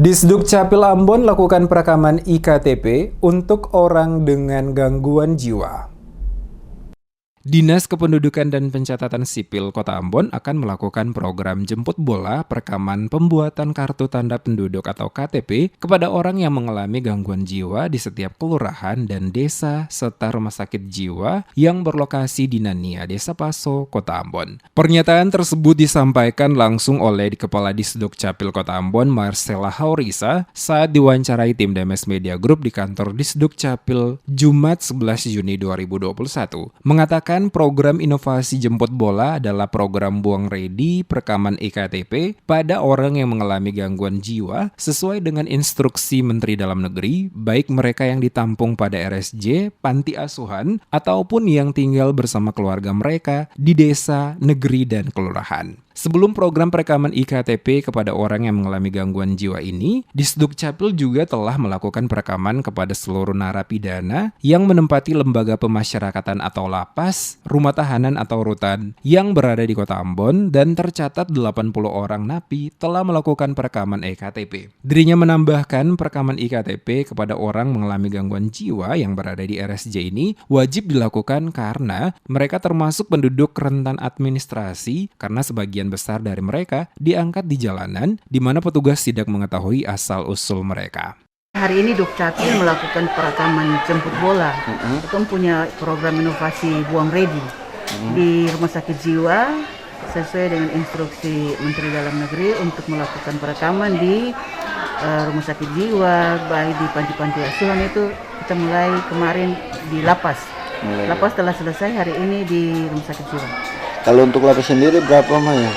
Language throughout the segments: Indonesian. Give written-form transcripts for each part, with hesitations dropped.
Disduk Capil Ambon lakukan perekaman iktp untuk orang dengan gangguan jiwa. Dinas Kependudukan dan Pencatatan Sipil Kota Ambon akan melakukan program jemput bola perekaman pembuatan kartu tanda penduduk atau KTP kepada orang yang mengalami gangguan jiwa di setiap kelurahan dan desa serta rumah sakit jiwa yang berlokasi di Nania, Desa Paso, Kota Ambon. Pernyataan tersebut disampaikan langsung oleh Kepala Disduk Capil Kota Ambon, Marcella Haurisa, saat diwawancarai tim DMS Media Group di kantor Disduk Capil Jumat 11 Juni 2021. Mengatakan program inovasi jemput bola adalah program buang ready perekaman iktp pada orang yang mengalami gangguan jiwa sesuai dengan instruksi Menteri Dalam Negeri, baik mereka yang ditampung pada RSJ, panti asuhan, ataupun yang tinggal bersama keluarga mereka di desa, negeri, dan kelurahan. Sebelum program perekaman iktp kepada orang yang mengalami gangguan jiwa ini, Disduk Capil juga telah melakukan perekaman kepada seluruh narapidana yang menempati lembaga pemasyarakatan atau lapas, rumah tahanan atau rutan yang berada di Kota Ambon, dan tercatat 80 orang napi telah melakukan perekaman iktp. Dirinya menambahkan perekaman iktp kepada orang mengalami gangguan jiwa yang berada di RSJ ini wajib dilakukan karena mereka termasuk penduduk rentan administrasi karena sebagian besar dari mereka diangkat di jalanan di mana petugas tidak mengetahui asal-usul mereka. Hari ini Duk Capil melakukan perekaman jemput bola. Kita punya program inovasi buang ready di rumah sakit jiwa sesuai dengan instruksi Menteri Dalam Negeri untuk melakukan perekaman di rumah sakit jiwa, baik di panti-panti asuhan. Itu kita mulai kemarin di lapas. Lapas telah selesai hari ini di rumah sakit jiwa. Kalau untuk lapas sendiri berapa mah ya?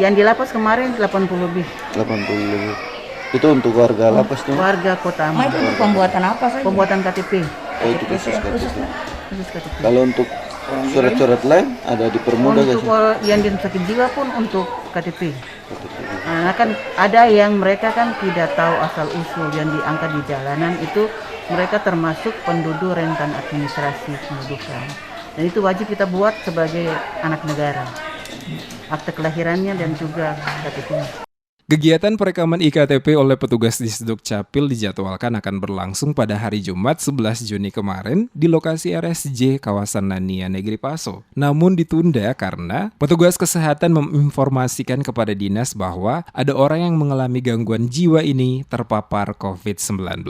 Yang di lapas kemarin 80 lebih. 80 lebih. Itu untuk warga lapas tuh? Warga Kota Ambon. Itu pembuatan apa saja? Pembuatan KTP. Oh, itu khusus KTP. Khusus KTP. Kalau untuk surat-surat lain ada dipermudah gak untuk sih? yang di rumah sakit jiwa pun untuk KTP. Nah, kan ada yang mereka kan tidak tahu asal usul yang diangkat di jalanan, itu mereka termasuk penduduk rentan administrasi kependudukan. Dan itu wajib kita buat sebagai anak negara. Akte kelahirannya dan juga KTP. Kegiatan perekaman iktp oleh petugas Disduk Capil dijadwalkan akan berlangsung pada hari Jumat 11 Juni kemarin di lokasi RSJ kawasan Nania, Negeri Paso. Namun ditunda karena petugas kesehatan menginformasikan kepada dinas bahwa ada orang yang mengalami gangguan jiwa ini terpapar COVID-19.